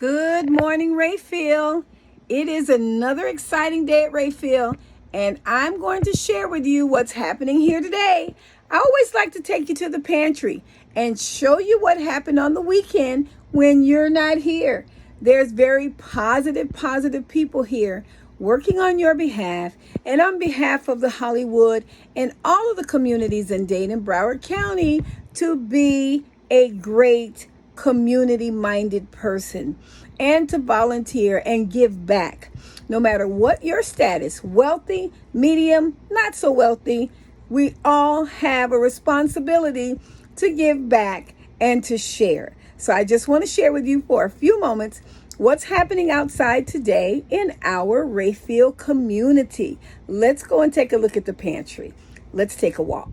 Good morning, Rayfield. It is another exciting day at Rayfield, and I'm going to share with you what's happening here today. I always like to take you to the pantry and show you what happened on the weekend when you're not here. There's very positive people here working on your behalf and on behalf of the Hollywood and all of the communities in Dade and Broward County to be a great community-minded person and to volunteer and give back. No matter what your status, wealthy, medium, not so wealthy, we all have a responsibility to give back and to share. So I just want to share with you for a few moments what's happening outside today in our Rayfield community. Let's go and take a look at the pantry. Let's take a walk.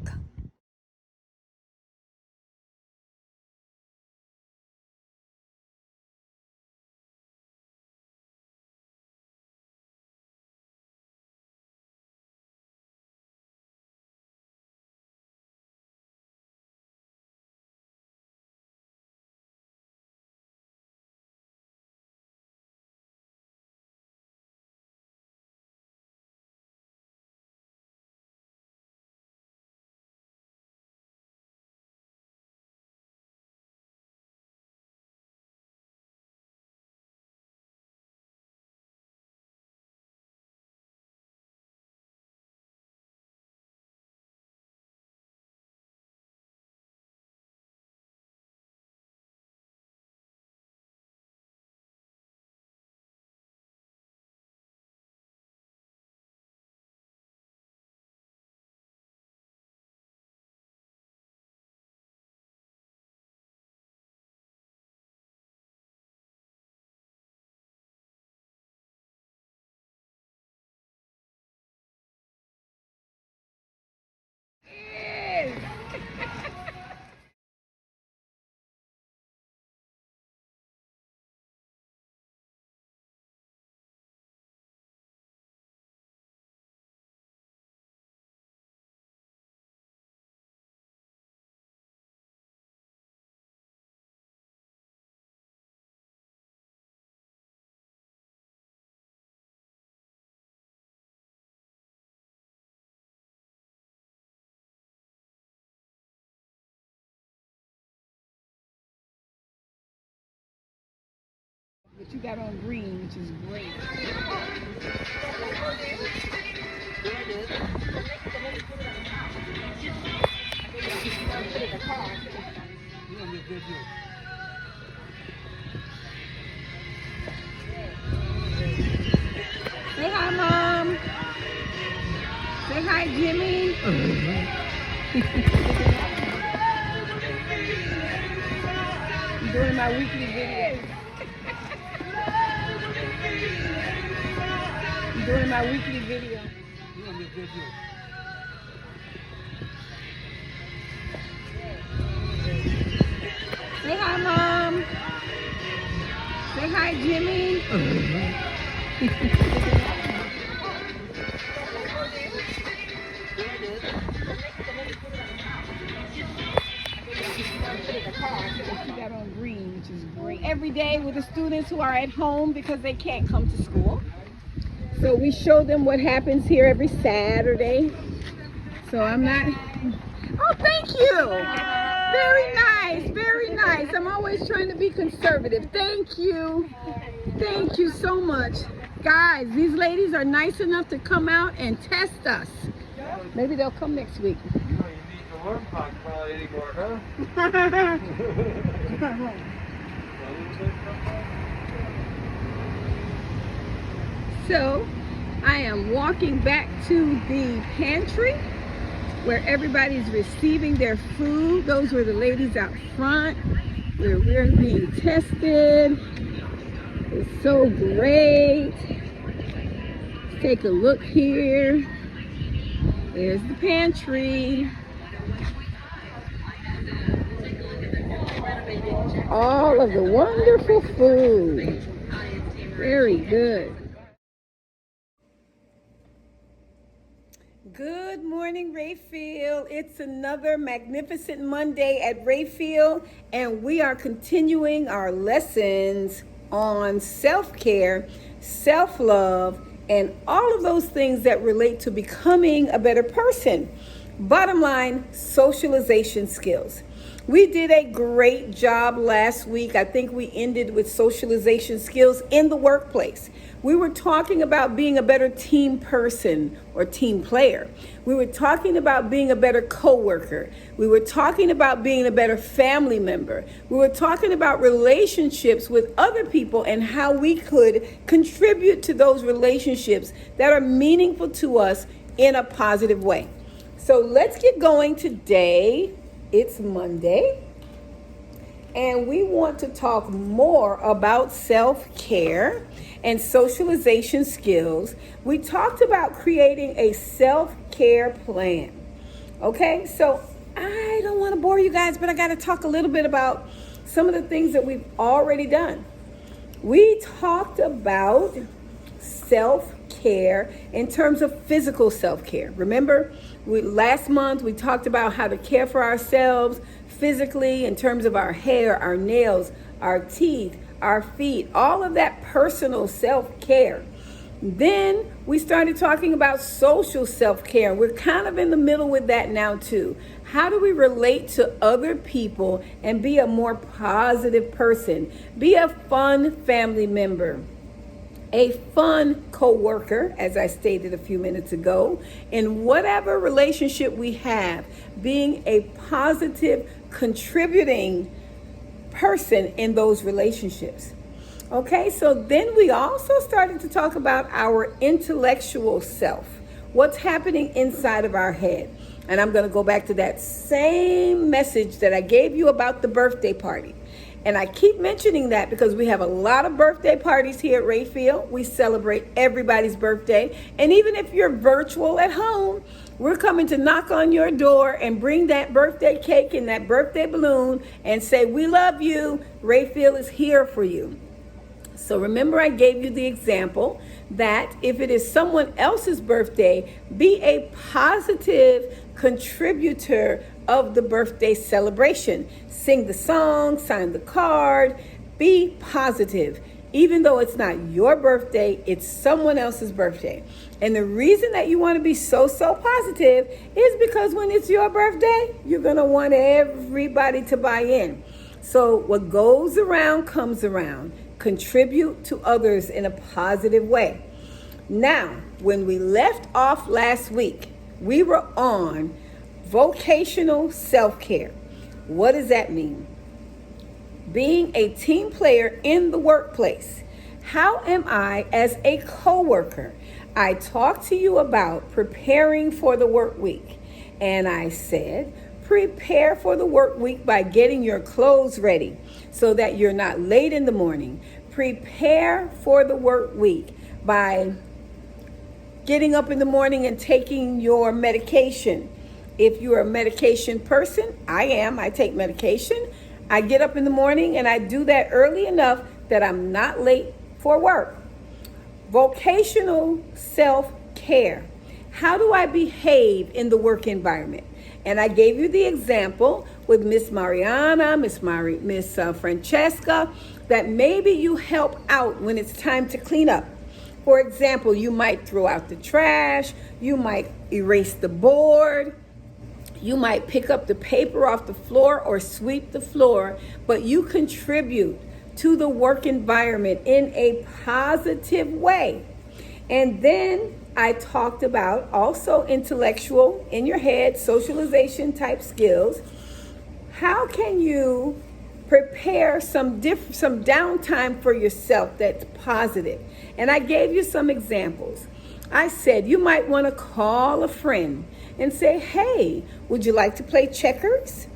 But you got on green, which is great. Say hi, Mom. Say hi, Jimmy. I'm doing my weekly video. I'm doing my weekly video. Say hi, Mom. Say hi, Jimmy. She got on green, which is great. Every day with the students who are at home because they can't come to school. So we show them what happens here every Saturday. So I'm not... Oh, thank you. Very nice, very nice. I'm always trying to be conservative. Thank you. Thank you so much. Guys, these ladies are nice enough to come out and test us. Maybe they'll come next week. You don't even need the warm box probably anymore, huh? So I am walking back to the pantry where everybody's receiving their food. Those were the ladies out front where we're being tested. It's so great. Let's take a look here. There's the pantry. All of the wonderful food. Very good. Good morning, Rayfield. It's another magnificent Monday at Rayfield, and we are continuing our lessons on self-care, self-love, and all of those things that relate to becoming a better person. Bottom line, socialization skills. We did a great job last week. I think we ended with socialization skills in the workplace. We were talking about being a better team person or team player. We were talking about being a better coworker. We were talking about being a better family member. We were talking about relationships with other people and how we could contribute to those relationships that are meaningful to us in a positive way. So let's get going today. It's Monday, and we want to talk more about self-care and socialization skills. We talked about creating a self-care plan. Okay, so I don't want to bore you guys, but I got to talk a little bit about some of the things that we've already done. We talked about self-care in terms of physical self-care. Remember, last month we talked about how to care for ourselves physically in terms of our hair, our nails, our teeth, our feet, all of that personal self-care. Then we started talking about social self-care. We're kind of in the middle with that now too. How do we relate to other people and be a more positive person? Be a fun family member, a fun co-worker, as I stated a few minutes ago, in whatever relationship we have, being a positive, contributing person in those relationships. Okay, so then we also started to talk about our intellectual self, what's happening inside of our head. And I'm going to go back to that same message that I gave you about the birthday party. And I keep mentioning that because we have a lot of birthday parties here at Rayfield. We celebrate everybody's birthday. And even if you're virtual at home, we're coming to knock on your door and bring that birthday cake and that birthday balloon and say, we love you. Rayfield is here for you. So remember, I gave you the example that if it is someone else's birthday, be a positive contributor of the birthday celebration. Sing the song, sign the card, be positive. Even though it's not your birthday, it's someone else's birthday. And the reason that you want to be so positive is because when it's your birthday, you're going to want everybody to buy in. So what goes around comes around. Contribute to others in a positive way. Now, when we left off last week, we were on vocational self-care. What does that mean? Being a team player in the workplace. How am I as a coworker? I talked to you about preparing for the work week, and I said, prepare for the work week by getting your clothes ready so that you're not late in the morning. Prepare for the work week by getting up in the morning and taking your medication. If you're a medication person, I am. I take medication. I get up in the morning and I do that early enough that I'm not late for work. Vocational self-care. How do I behave in the work environment? And I gave you the example with Miss Mariana, Miss Francesca, that maybe you help out when it's time to clean up. For example, you might throw out the trash, you might erase the board, you might pick up the paper off the floor or sweep the floor, but you contribute to the work environment in a positive way. And then I talked about also intellectual, in your head, socialization type skills. How can you prepare some downtime for yourself that's positive? And I gave you some examples. I said you might want to call a friend and say, hey, would you like to play checkers?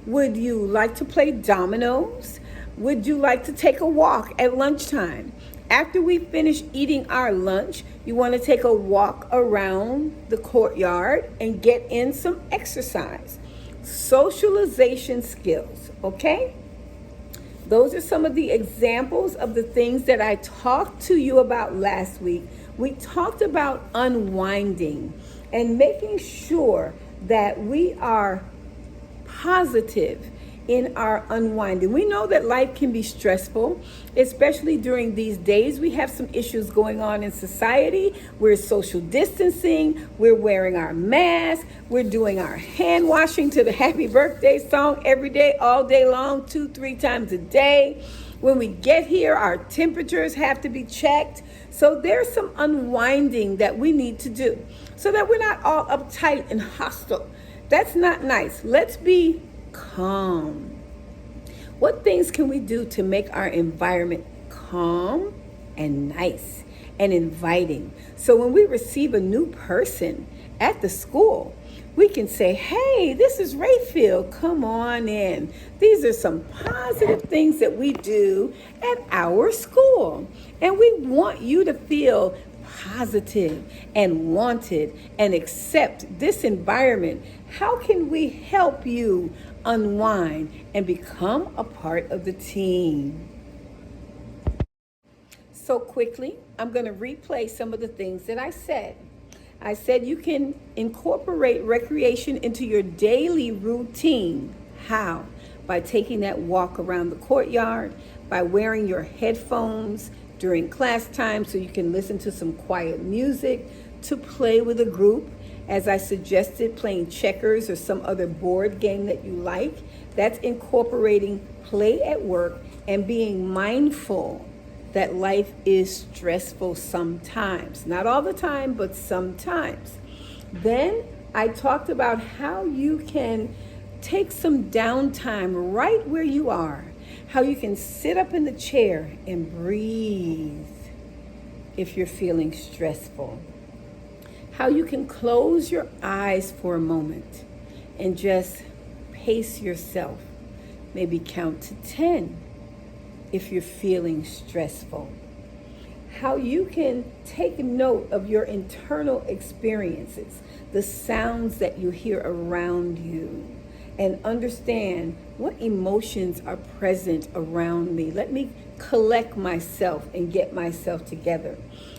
Would you like to play dominoes? Would you like to take a walk at lunchtime? After we finish eating our lunch, you want to take a walk around the courtyard and get in some exercise. Socialization skills, okay? Those are some of the examples of the things that I talked to you about last week. We talked about unwinding and making sure that we are positive in our unwinding. We know that life can be stressful, especially during these days. We have some issues going on in society. We're social distancing, we're wearing our masks, we're doing our hand washing to the happy birthday song every day, all day long, 2-3 times a day. When we get here, our temperatures have to be checked. So there's some unwinding that we need to do so that we're not all uptight and hostile. That's not nice. Let's be calm. What things can we do to make our environment calm and nice and inviting? So when we receive a new person at the school, we can say, hey, this is Rayfield, come on in. These are some positive things that we do at our school. And we want you to feel positive and wanted and accept this environment. How can we help you unwind and become a part of the team? So quickly, I'm going to replay some of the things that I said. I said you can incorporate recreation into your daily routine. How? By taking that walk around the courtyard, by wearing your headphones during class time so you can listen to some quiet music, to play with a group, as I suggested, playing checkers or some other board game that you like. That's incorporating play at work and being mindful that life is stressful sometimes. Not all the time, but sometimes. Then I talked about how you can take some downtime right where you are, how you can sit up in the chair and breathe if you're feeling stressful, how you can close your eyes for a moment and just pace yourself, maybe count to 10 if you're feeling stressful. How you can take note of your internal experiences, the sounds that you hear around you, and understand what emotions are present around me. Let me collect myself and get myself together.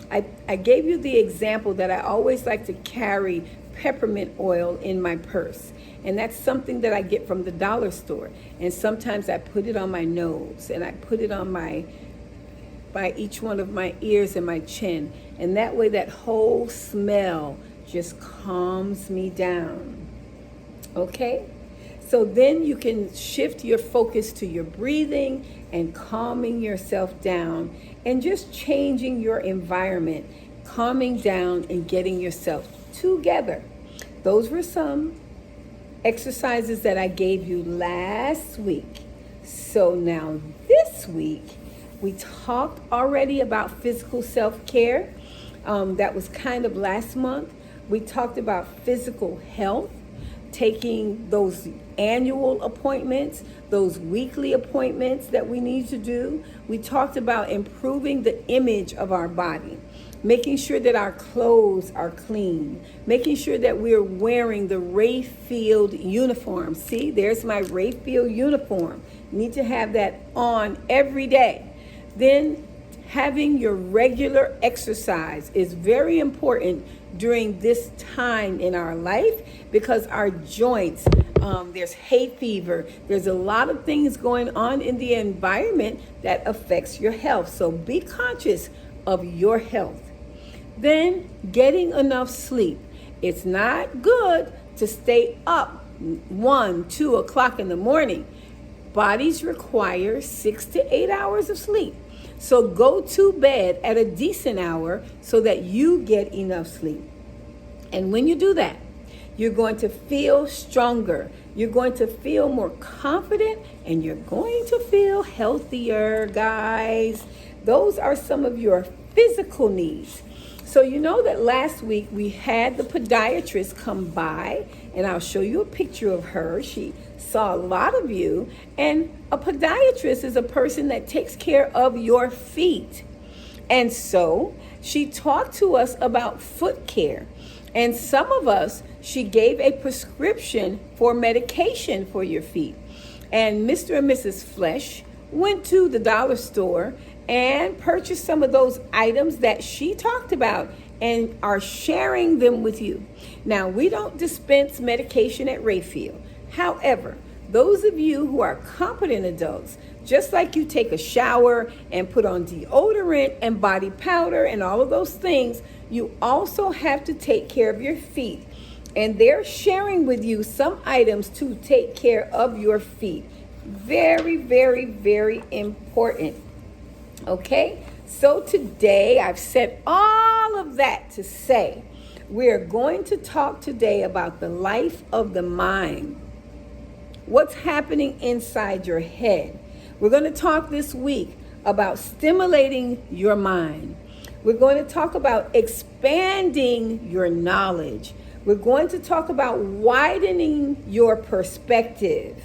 I gave you the example that I always like to carry peppermint oil in my purse. And that's something that I get from the dollar store. And sometimes I put it on my nose and I put it on by each one of my ears and my chin. And that way that whole smell just calms me down. Okay? So then you can shift your focus to your breathing and calming yourself down and just changing your environment, calming down and getting yourself together. Those were some exercises that I gave you last week. So now this week, we talked already about physical self-care. That was kind of last month. We talked about physical health, taking those annual appointments, those weekly appointments that we need to do. We talked about improving the image of our body, making sure that our clothes are clean, making sure that we're wearing the Rayfield uniform. See, there's my Rayfield uniform. You need to have that on every day. Then having your regular exercise is very important during this time in our life because our joints, there's hay fever, there's a lot of things going on in the environment that affects your health. So be conscious of your health. Then getting enough sleep. It's not good to stay up 1-2 o'clock in the morning. Bodies require 6 to 8 hours of sleep. So go to bed at a decent hour so that you get enough sleep. And when you do that, you're going to feel stronger. You're going to feel more confident and you're going to feel healthier, guys. Those are some of your physical needs. So you know that last week we had the podiatrist come by, and I'll show you a picture of her. She saw a lot of you, and a podiatrist is a person that takes care of your feet. And so she talked to us about foot care. And some of us, she gave a prescription for medication for your feet. And Mr. and Mrs. Flesh went to the dollar store and purchased some of those items that she talked about and are sharing them with you. Now, we don't dispense medication at Rayfield. However, Those of you who are competent adults, just like you take a shower and put on deodorant and body powder and all of those things, you also have to take care of your feet. And they're sharing with you some items to take care of your feet. Very, very, very important. Okay? So today I've said all of that to say we're going to talk today about the life of the mind. What's happening inside your head. We're going to talk this week about stimulating your mind. We're going to talk about expanding your knowledge. We're going to talk about widening your perspective.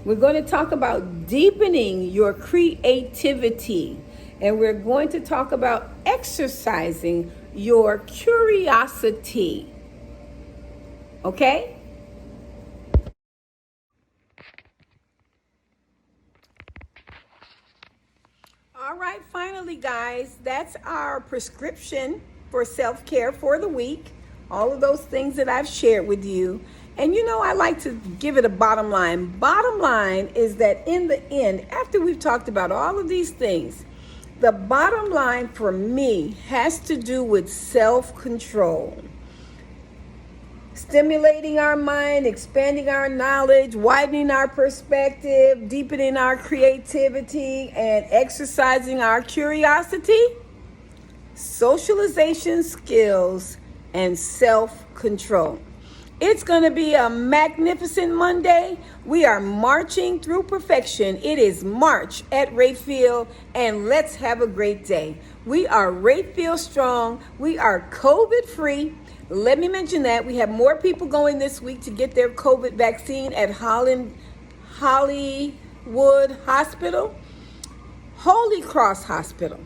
We're going to talk about deepening your creativity. And we're going to talk about exercising your curiosity. Okay? All right, finally, guys, that's our prescription for self-care for the week. All of those things that I've shared with you. And you know, I like to give it a bottom line. Bottom line is that in the end, after we've talked about all of these things, the bottom line for me has to do with self-control. Stimulating our mind, expanding our knowledge, widening our perspective, deepening our creativity, and exercising our curiosity, socialization skills, and self-control. It's going to be a magnificent Monday. We are marching through perfection. It is March at Rayfield, and let's have a great day. We are Rayfield Strong. We are COVID-free. Let me mention that we have more people going this week to get their COVID vaccine at Hollywood Hospital, Holy Cross Hospital.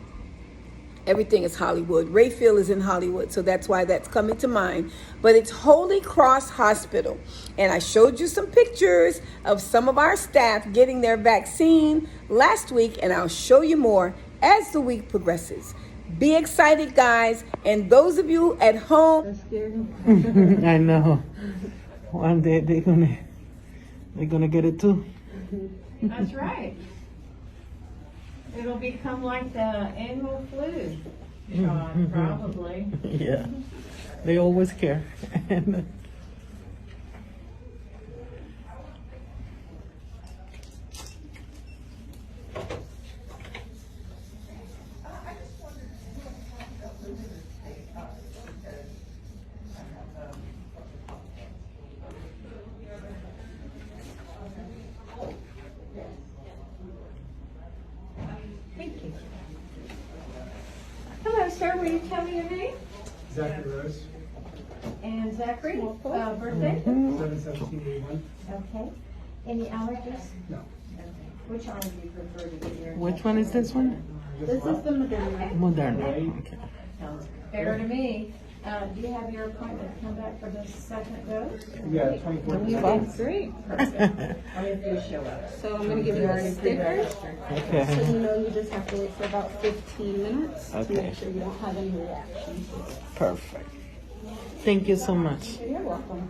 Everything is Hollywood. Rayfield is in Hollywood, so that's why that's coming to mind. But it's Holy Cross Hospital. And I showed you some pictures of some of our staff getting their vaccine last week, and I'll show you more as the week progresses. Be excited, guys. And those of you at home. I know. One day they're gonna get it too. That's right. It'll become like the annual flu, Sean, probably. Yeah. They always care. Thank you. Hello, sir. Will you tell me your name? Zachary Rose, And Zachary, birthday? 7/17/81. Okay. Any allergies? No. Okay. Which arm do you prefer to get your Which one is this one? This is the Moderna. Moderna. Okay. Sounds fair to me. Do you have your appointment to come back for the second dose? Yeah, 24th. Great. Perfect. All you have to do is show up. So I'm going to give you a sticker. So Okay. you know you just have to wait for about 15 minutes to Okay. make sure you don't have any reactions. Perfect. Thank you so much. You're welcome.